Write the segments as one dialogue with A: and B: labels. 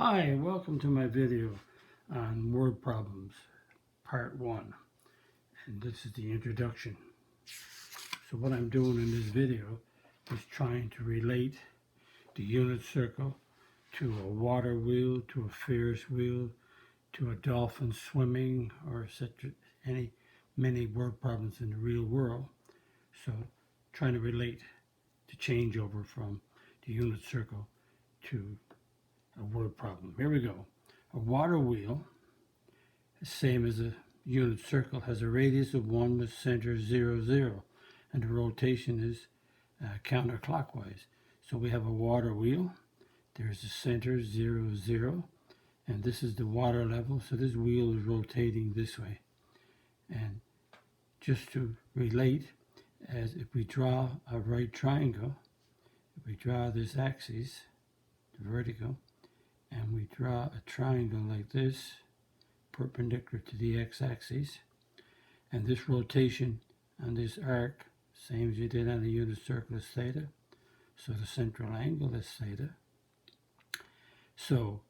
A: Hi, and welcome to my video on word problems, part 1. And this is the introduction. So what I'm doing in this video is trying to relate the unit circle to a water wheel, to a Ferris wheel, to a dolphin swimming, or such many word problems in the real world. So trying to relate the changeover from the unit circle to a word problem. Here we go. A water wheel, same as a unit circle, has a radius of 1 with center 0, 0, and the rotation is counterclockwise. So we have a water wheel. There's a center 0, 0, and this is the water level. So this wheel is rotating this way. And just to relate, as if we draw a right triangle, if we draw this axis, the vertical, and we draw a triangle like this, perpendicular to the x-axis, and this rotation on this arc, same as you did on the unit circle, is theta. So the central angle is theta. So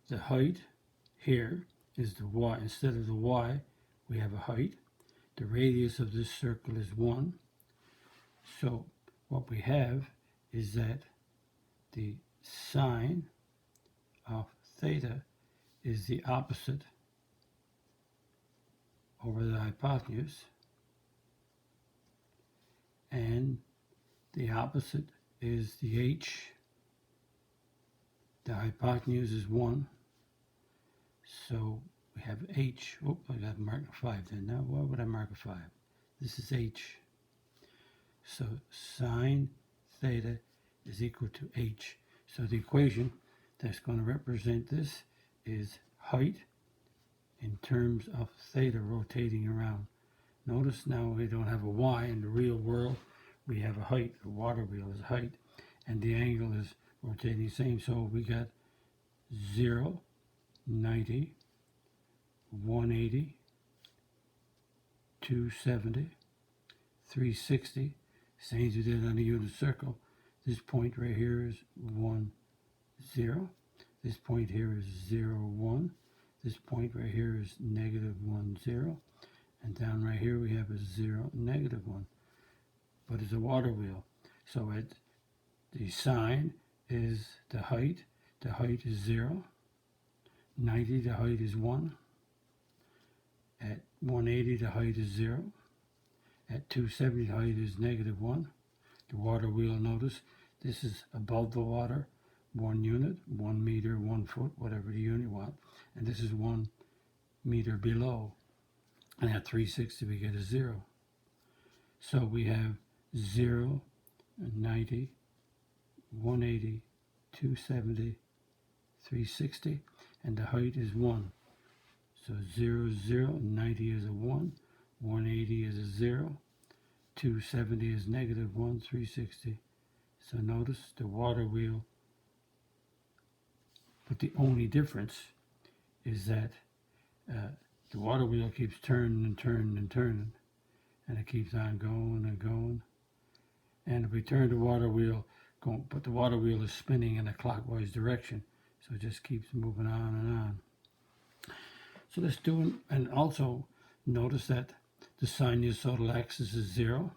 A: the height here is the y. Instead of the y, we have a height. The radius of this circle is 1. So what we have is that the sine of theta is the opposite over the hypotenuse, and the opposite is the h. The hypotenuse is 1, so we have h. Oh, I got to mark a 5 then. Now, why would I mark a 5? This is h. So sine theta is equal to h. So the equation that's going to represent this is height in terms of theta rotating around. Notice now we don't have a y in the real world. We have a height. The water wheel is height, and the angle is rotating the same. So we got 0, 90, 180, 270, 360. Same as we did on the unit circle. This point right here is 1, 0. This point here is 0, 1. This point right here is negative 1, 0. And down right here we have a 0, negative 1. But it's a water wheel. So the sine is the height. The height is 0. 90, the height is 1. At 180, the height is 0. At 270, the height is negative 1. The water wheel, notice, this is above the water, 1 unit, 1 meter, 1 foot, whatever the unit want. And this is 1 meter below. And at 360, we get a 0. So we have 0, 90, 180, 270, 360, and the height is 1. So 0 is 0, 90 is a 1, 180 is a 0, 270 is negative 1, 360. So notice the water wheel, but the only difference is that the water wheel keeps turning and turning and turning, and it keeps on going and going. And if we turn the water wheel, but the water wheel is spinning in a clockwise direction, so it just keeps moving on and on. So let's do it, and also notice that the sinusoidal axis is 0.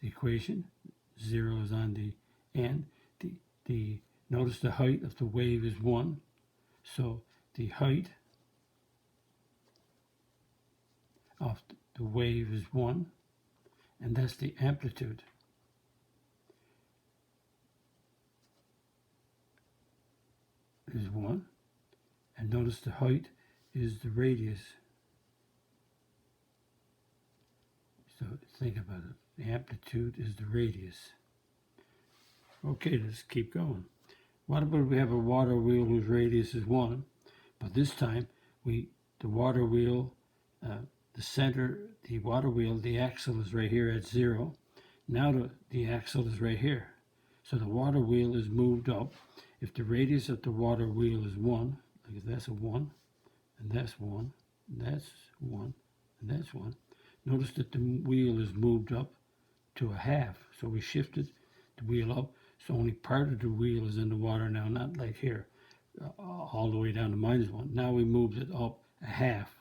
A: The equation, 0 is on the end. Notice the height of the wave is 1. So the height of the wave is 1, and that's the amplitude. Is 1, and notice the height is the radius. So think about it. The amplitude is the radius. Okay, let's keep going. What about we have a water wheel whose radius is 1, but this time the water wheel, the water wheel, the axle is right here at 0. Now the axle is right here. So the water wheel is moved up. If the radius of the water wheel is 1, like that's a 1, and that's 1, and that's 1, and that's 1. Notice that the wheel is moved up to a half. So we shifted the wheel up. So only part of the wheel is in the water now, not like here. all the way down to -1. Now we moved it up a half.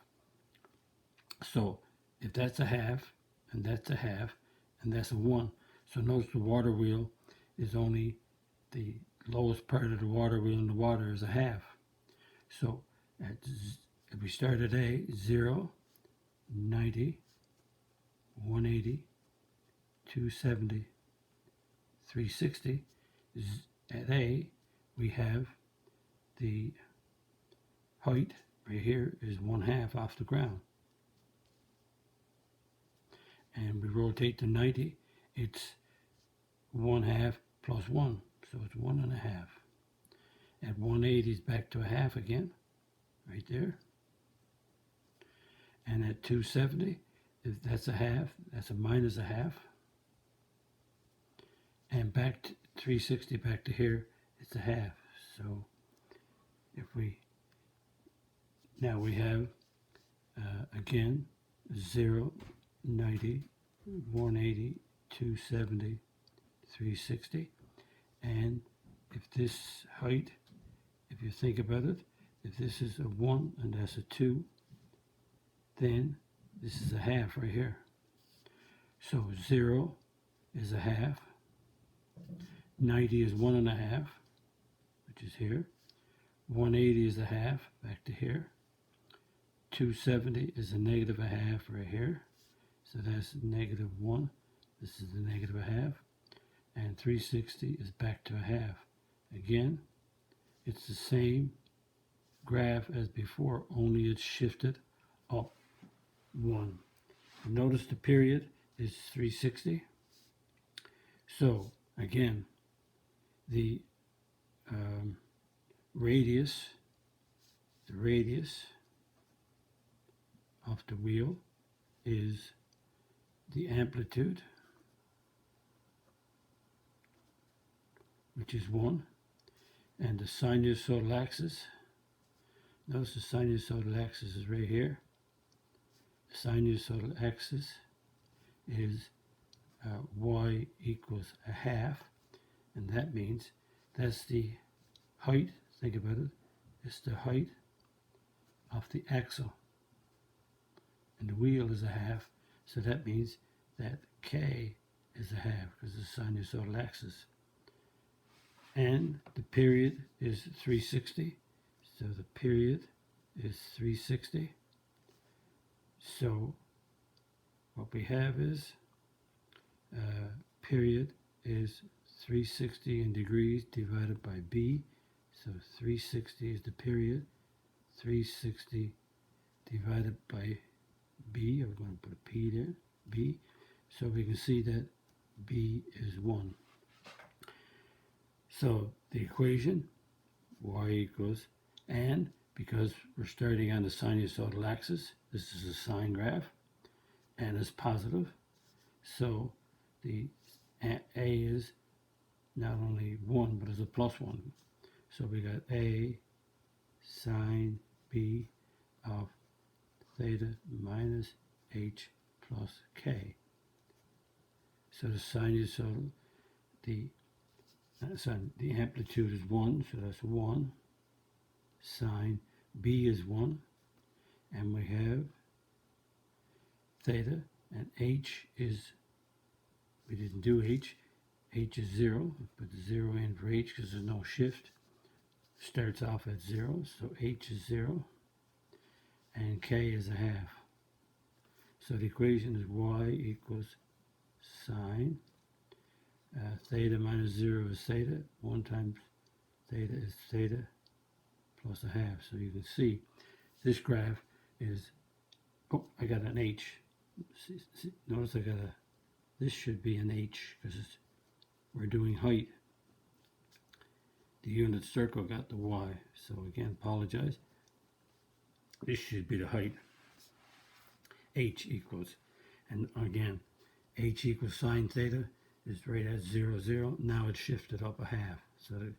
A: So if that's a half, and that's a half, and that's a 1, so notice the water wheel is only the lowest part of the water wheel in the water is a half. So if we start at A, 0, 90, 180, 270, 360, at A, we have the height right here is 1/2 off the ground. And we rotate to 90, it's 1/2 plus 1, so it's 1.5. At 180 is back to a half again, right there. And at 270, if that's a half, that's a minus a half. And back to 360, back to here, it's a half. So if now we have, again, 0, 90, 180, 270, 360. And if this height, if you think about it, if this is a 1 and that's a 2, then this is a half right here. So 0 is a half. 90 is 1.5, which is here. 180 is a half, back to here. 270 is a negative a half right here. So that's -1. This is the negative a half. And 360 is back to a half. Again, it's the same graph as before, only it's shifted up 1. Notice the period is 360. So again, the radius of the wheel is the amplitude, which is 1, and the sinusoidal axis, notice the sinusoidal axis is right here. The sinusoidal axis is y equals a half, and that means that's the height, think about it, it's the height of the axle, and the wheel is a half, so that means that k is a half because it's the sinusoidal axis. And the period is 360, so the period is 360. So what we have is period is 360 in degrees divided by b, so 360 is the period. 360 divided by b, I'm going to put a p there, b, so we can see that b is 1. So the equation, y equals, and because we're starting on the sinusoidal axis, this is a sine graph, and it's positive, so the a is not only 1, but it's a plus 1. So we got a sine b of theta minus h plus k. So the sinusoidal, the amplitude is 1, so that's 1. Sine b is 1, and we have theta, and h is, we didn't do h is 0, put the 0 in for h because there's no shift. Starts off at 0, so h is 0, and k is a half. So the equation is y equals sine theta minus 0 is theta. 1 times theta is theta plus a half. So you can see this graph is, oh, I got an h. See, notice I got a, this should be an h because we're doing height. The unit circle got the y. So again, apologize. This should be the height. H equals, and again, h equals sine theta is right at 0, 0. Now it's shifted up a half. So the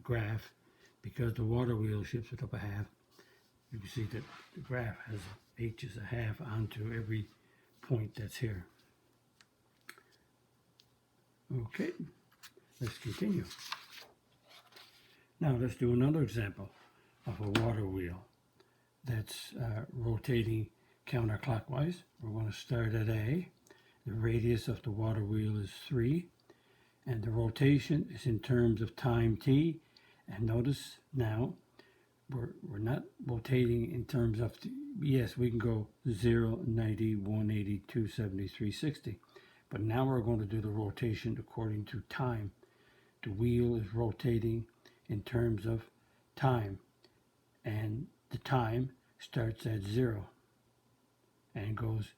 A: graph, because the water wheel shifted up a half, you can see that the graph has h is a half onto every point that's here. Okay, let's continue. Now let's do another example of a water wheel that's rotating counterclockwise. We're going to start at A. The radius of the water wheel is 3, and the rotation is in terms of time t. And notice now we're not rotating in terms of yes, we can go 0, 90, 180, 270, 360, but now we're going to do the rotation according to time. The wheel is rotating in terms of time, and the time starts at 0 and goes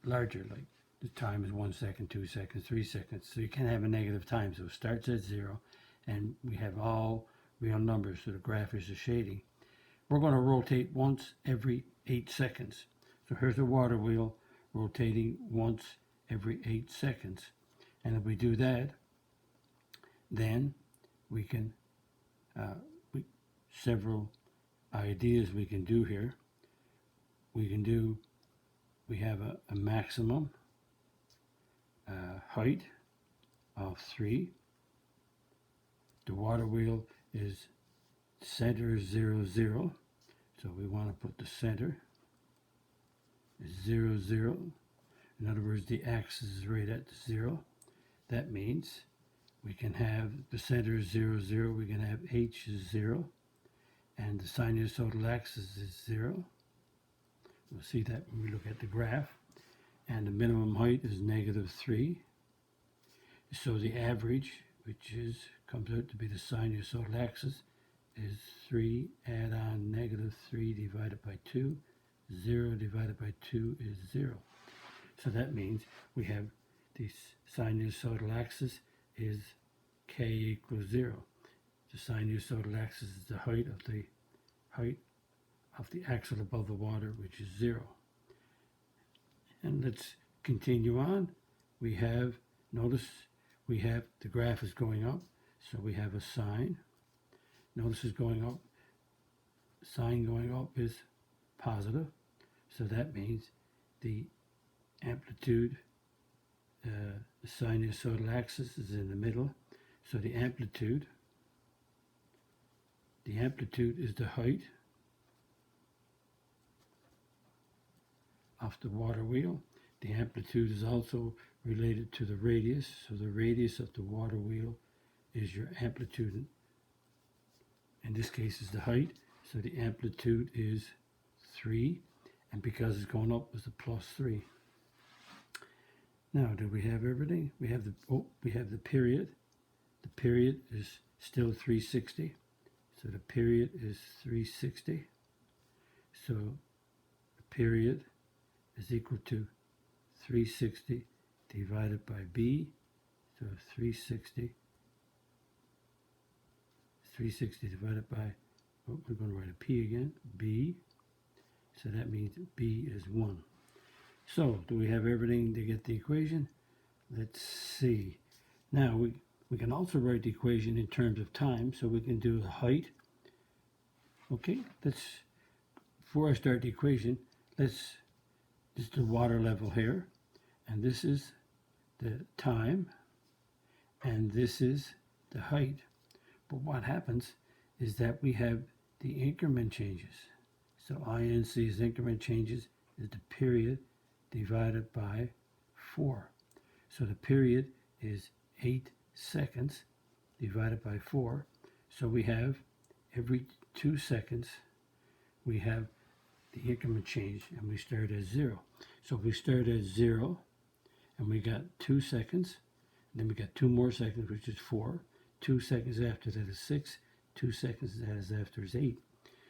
A: larger, like the time is 1 second, 2 seconds, 3 seconds. So you can't have a negative time. So it starts at 0, and we have all real numbers, so the graph is a shading. We're going to rotate once every 8 seconds. So here's a water wheel rotating once every 8 seconds. And if we do that, then we can, several ideas we can do here. We have a maximum height of 3. The water wheel is center 0, 0. So we want to put the center 0, 0. In other words, the axis is right at 0. That means we can have the center 0, 0. We can have h is 0. And the sinusoidal axis is 0. We'll see that when we look at the graph. And the minimum height is -3. So the average, which comes out to be the sinusoidal axis, is 3, add on -3 divided by 2. 0 divided by 2 is 0. So that means we have the sinusoidal axis is k equals 0. The sinusoidal axis is the height of the axle above the water, which is 0. And let's continue on. We have, notice we have the graph is going up, so we have a sine. Notice it's going up. Sine going up is positive, so that means the amplitude, the sinusoidal axis is in the middle, so the amplitude is the height of the water wheel. The amplitude is also related to the radius, so the radius of the water wheel is your amplitude. In this case is the height, so the amplitude is 3, and because it's going up, it's a +3. Now, do we have everything? We have the period. The period is still 360, so the period is 360. So the period is equal to 360 divided by b, so 360 divided by, we're going to write a p again, b, so that means b is 1. So do we have everything to get the equation? Let's see. Now we can also write the equation in terms of time, so we can do the height. Okay, before I start the equation, this is the water level here, and this is the time, and this is the height. But what happens is that we have the increment changes. So INC's increment changes is the period divided by 4. So the period is 8 seconds divided by 4. So we have every 2 seconds we have the increment change, and we start at 0. So if we start at 0 and we got 2 seconds, then we got 2 more seconds, which is 4. 2 seconds after that is 6. 2 seconds after is 8.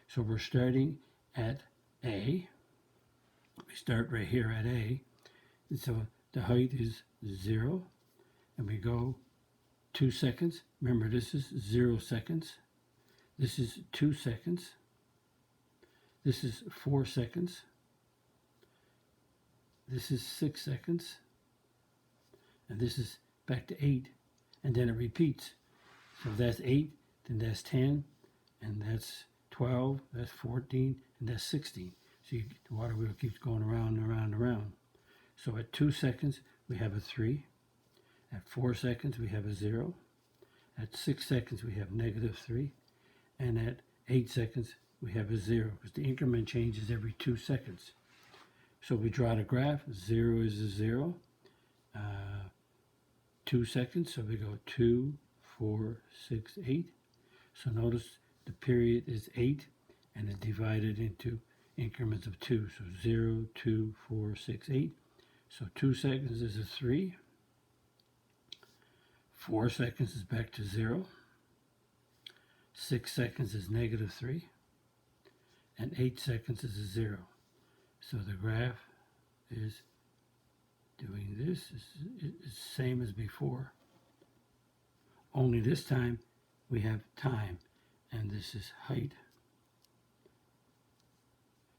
A: So we're starting at A. We start right here at A. And so the height is 0. And we go 2 seconds. Remember, this is 0 seconds. This is 2 seconds. This is 4 seconds. This is 6 seconds. And this is back to 8. And then it repeats. So that's 8, then that's 10, and that's 12, that's 14, and that's 16. So the water wheel keeps going around and around and around. So at 2 seconds, we have a 3. At 4 seconds, we have a 0. At 6 seconds, we have -3. and at 8 seconds we have a 0 because the increment changes every 2 seconds. So we draw the graph. 0 is a 0. 2 seconds, so we go 2, 4, 6, 8. So notice the period is 8 and it's divided into increments of 2. So 0, 2, 4, 6, 8. So 2 seconds is a 3. 4 seconds is back to 0. 6 seconds is negative 3. And 8 seconds is a 0. So the graph is doing this. It's the same as before. Only this time we have time, and this is height.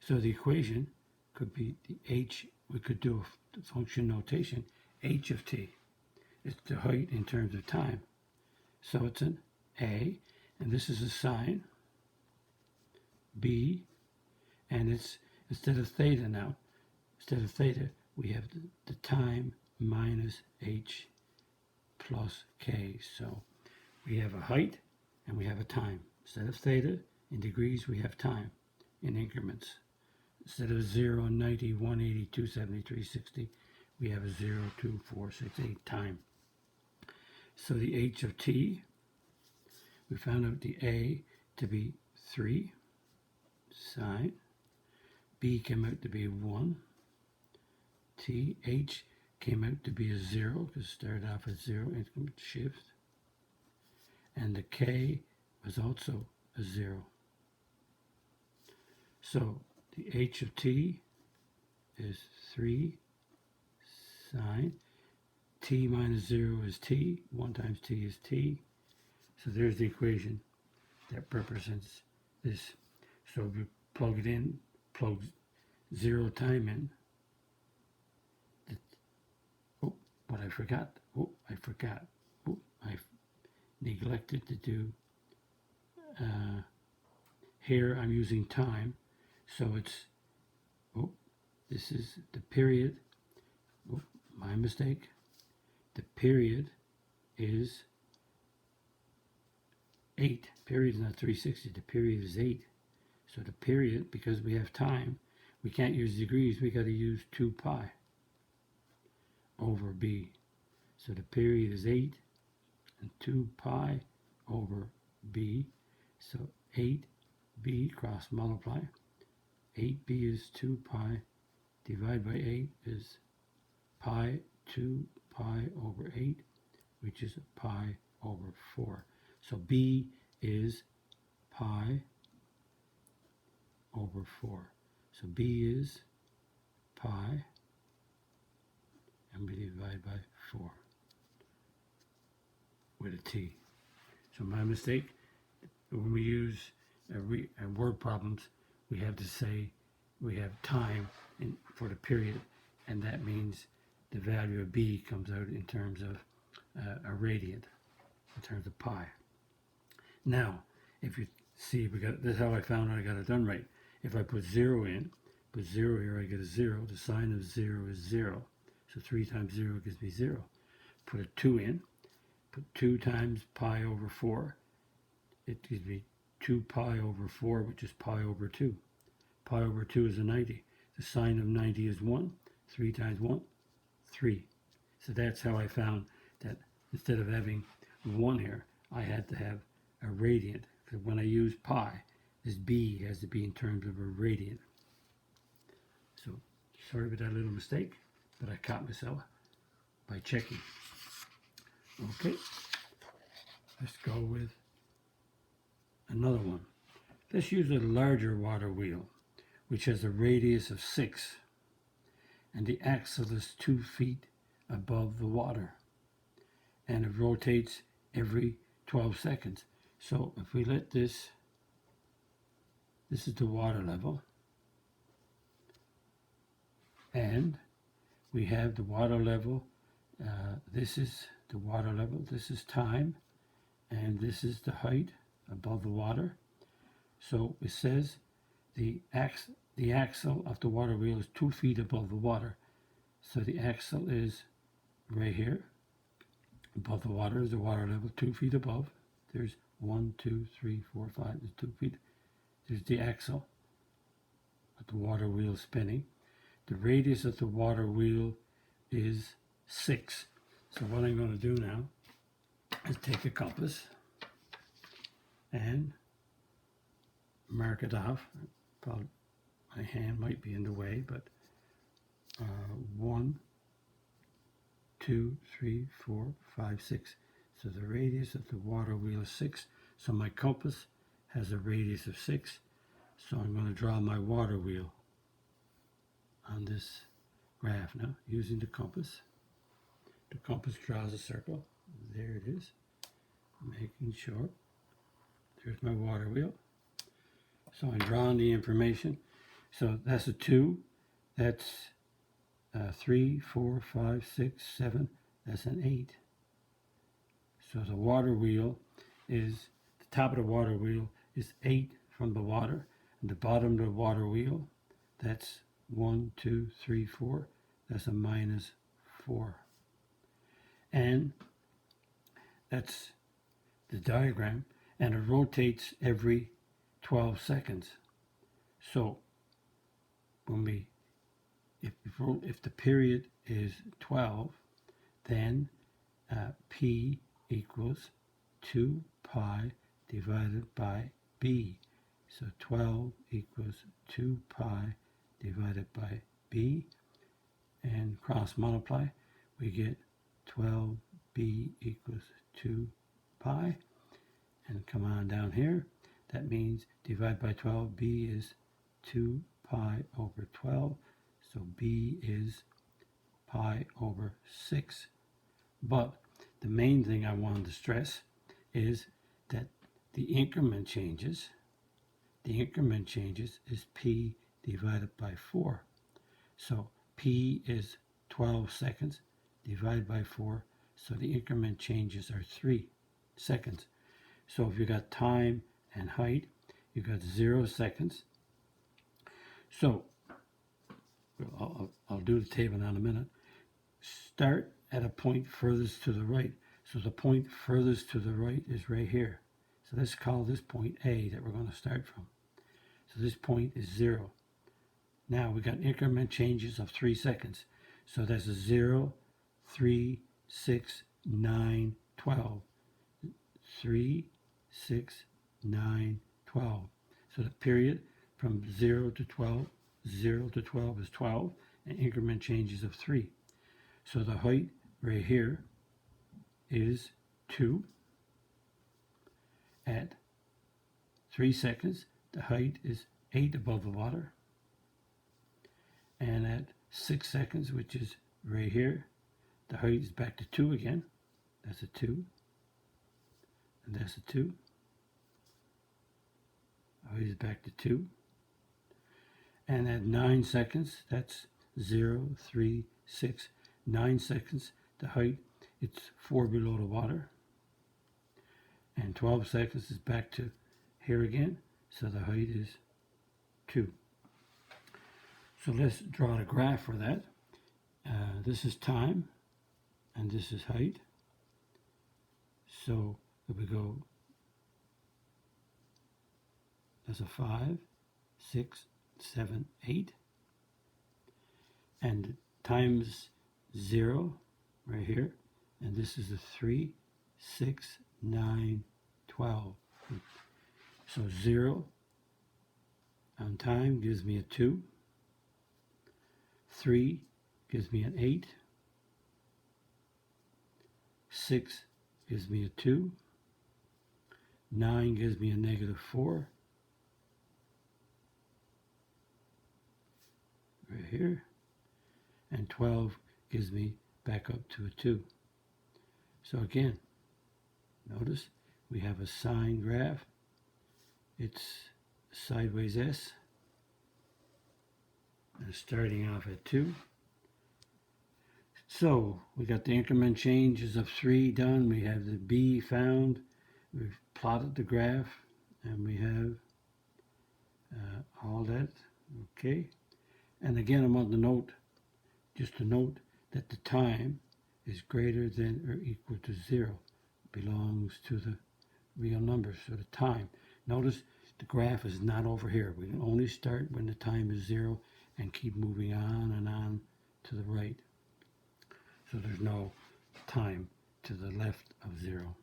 A: So the equation could be the h. We could do a function notation. H of t is the height in terms of time. So it's an A, and this is a sine. B, and it's instead of theta now. Instead of theta, we have the time minus h plus k. So we have a height and we have a time. Instead of theta in degrees, we have time in increments. Instead of 0, 90, 180, 270, 360, we have a 0, 2, 4, 6, 8 time. So the h of t, we found out the A to be 3 sine. B came out to be 1. T, H came out to be a 0 because it started off at 0, increment shift. And the K was also a 0. So the H of T is 3 sine. T minus 0 is T. 1 times T is T. So there's the equation that represents this. So if we plug it in, plug 0 time in. Oh, but I forgot. I neglected to do. Here I'm using time. So it's, this is the period. My mistake. The period is 8. Period is not 360. The period is 8. So the period, because we have time, we can't use degrees. We got to use 2 pi over b. So the period is 8 and 2 pi over b. So 8b cross multiply. 8b is 2 pi. Divide by 8 is pi. 2 pi over 8, which is pi over 4. So b is pi over 4. So b is pi, and we divide by 4 with a t. So my mistake, when we use word problems, we have to say we have time for the period, and that means the value of b comes out in terms of a radian, in terms of pi. Now, if you see, this is how I found out I got it done right. If I put 0 in, put 0 here, I get a 0. The sign of 0 is 0. So 3 times 0 gives me 0. Put a 2 in, put 2 times pi over 4. It gives me 2 pi over 4, which is pi over 2. Pi over 2 is a 90. The sign of 90 is 1. 3 times 1, 3. So that's how I found that instead of having 1 here, I had to have a radian. Because when I use pi, this b has to be in terms of a radian. So sorry for that little mistake, but I caught myself by checking. Okay, let's go with another one. Let's use a larger water wheel, which has a radius of 6, and the axle is 2 feet above the water, and it rotates every 12 seconds. So if we let this is the water level, and we have the water level, this is the water level, this is time, and this is the height above the water. So it says the axle of the water wheel is 2 feet above the water. So the axle is right here above the water, is the water level 2 feet above. There's 1, 2, 3, 4, 5. There's 2 feet. There's the axle of the water wheel spinning. The radius of the water wheel is 6. So what I'm going to do now is take a compass and mark it off. Probably my hand might be in the way, but 1, 2, 3, 4, 5, 6. So the radius of the water wheel is 6. So my compass has a radius of 6. So I'm going to draw my water wheel on this graph now using the compass. The compass draws a circle. There it is. Making sure. There's my water wheel. So I'm drawing the information. So that's a 2. That's 3, 4, 5, 6, 7. That's an 8. So the water wheel is, the top of the water wheel is 8 from the water. And the bottom of the water wheel, that's 1, 2, 3, 4. That's a -4. And that's the diagram. And it rotates every 12 seconds. So when we, if the period is 12, then P equals 2 pi divided by B. So 12 equals 2 pi divided by B. And cross multiply, we get 12B equals 2 pi. And come on down here. That means divide by 12, B is 2 pi over 12. So B is pi over 6. But the main thing I wanted to stress is that the increment changes. The increment changes is P divided by 4. So P is 12 seconds divided by 4. So the increment changes are 3 seconds. So if you got time and height, you got 0 seconds. So I'll do the table in a minute. Start at a point furthest to the right. So the point furthest to the right is right here. So let's call this point A that we're going to start from. So this point is 0. Now we got increment changes of 3 seconds. So that's a 0, 3, 6, 9, 12. 3, 6, 9, 12. So the period from 0 to 12, 0 to 12 is 12, and increment changes of 3. So the height right here is 2. At 3 seconds, the height is 8 above the water. And at 6 seconds, which is right here, the height is back to 2 again. That's a 2. And that's a 2. Height is back to 2. And at 9 seconds, that's 0, 3, 6, 9 seconds. The height, it's 4 below the water. And 12 seconds is back to here again. So the height is 2. So let's draw a graph for that. This is time, and this is height. So if we go, that's a 5, 6, 7, 8. And times 0 right here. And this is a 3, 6, 9, 12. So 0 on time gives me a 2. 3 gives me an 8. 6 gives me a 2. 9 gives me a -4. Right here. And 12 gives me back up to a 2. So again, notice we have a sine graph. It's sideways S. And starting off at 2. So we got the increment changes of 3 done. We have the B found. We've plotted the graph, and we have all that. Okay. And again, I want to note, just to note that the time is greater than or equal to 0. Belongs to the real numbers, so the time. Notice the graph is not over here. We can only start when the time is 0 and keep moving on and on to the right. So there's no time to the left of 0.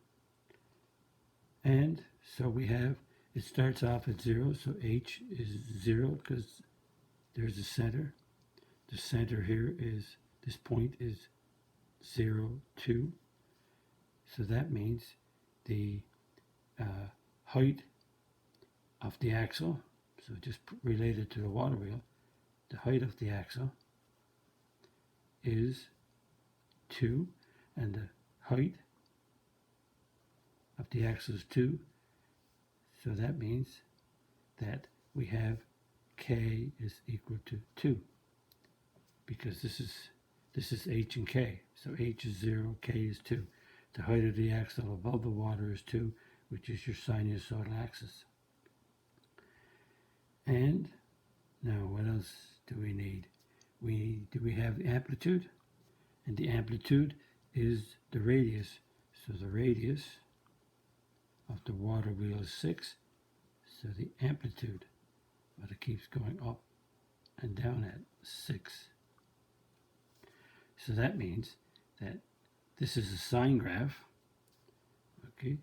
A: And so we have, it starts off at 0, so h is 0 because there's the center. The center here is, this point is 0, 2. So that means the height of the axle, so just related to the water wheel, the height of the axle is 2, and the height of the axle is 2. So that means that we have k is equal to 2, because this is h and k. So h is 0, k is 2. The height of the axle above the water is 2, which is your sinusoidal axis. And now what else do we need? Do we have amplitude? And the amplitude is the radius. So the radius of the water wheel is 6. So the amplitude, but it keeps going up and down at 6. So that means that this is a sine graph. Okay.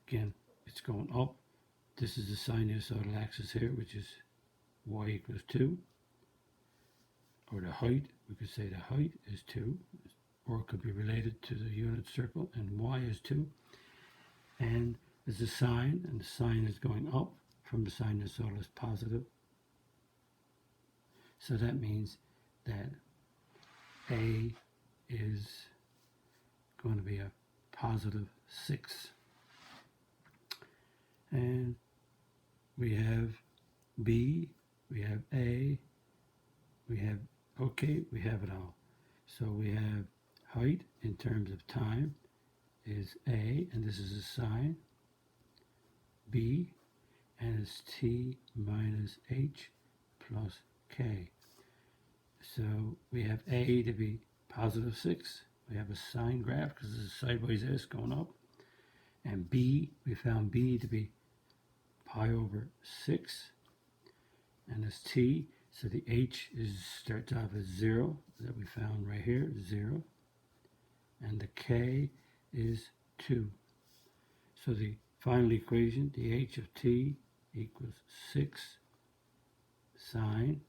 A: Again, it's going up. This is the sinusoidal axis here, which is y equals 2. Or the height, we could say the height is 2. Or it could be related to the unit circle, and y is 2. And there's a sine, and the sine is going up from the sinusoidal is positive. So that means that A is going to be a positive 6. And we have B, we have A, we have, okay, we have it all. So we have height in terms of time is A, and this is a sine. B, and it's T minus H plus K. So we have A to be positive 6. We have a sine graph because this is sideways S going up. And B, we found B to be pi over 6. And it's T, so the H starts off as 0, that we found right here, 0. And the K is 2. So the final equation, the H of T equals 6 sine.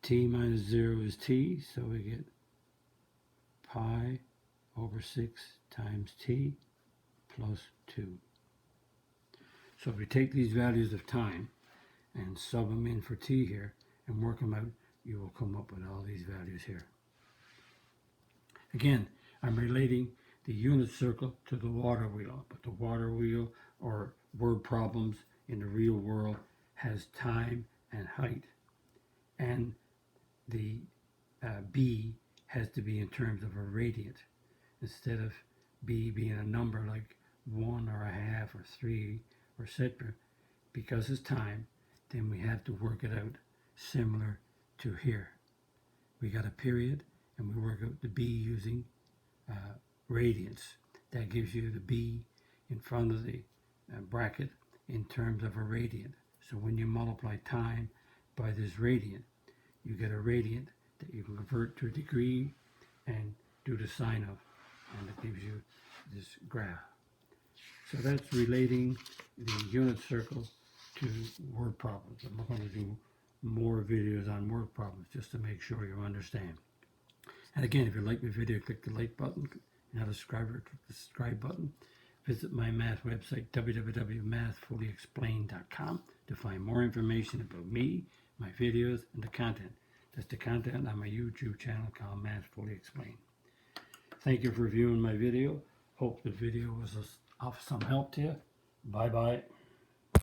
A: T minus 0 is T, so we get pi over 6 times T plus 2. So if we take these values of time and sub them in for T here and work them out, you will come up with all these values here. Again, I'm relating the unit circle to the water wheel, but the water wheel or word problems in the real world has time and height, and the B has to be in terms of a radiant instead of B being a number like 1 or a half or 3 or etc. Because it's time, then we have to work it out similar to here. We got a period and we work out the B using radians. That gives you the B in front of the bracket in terms of a radiant. So when you multiply time by this radiant, you get a radiant that you can convert to a degree and do the sine of, and it gives you this graph. So that's relating the unit circle to word problems. I'm going to do more videos on word problems just to make sure you understand. And again, if you like my video, click the like button. Not a subscriber, click the subscribe button. Visit my math website, www.mathfullyexplained.com, to find more information about me, my videos, and the content. That's the content on my YouTube channel called Math Fully Explained. Thank you for viewing my video. Hope the video was of some help to you. Bye-bye.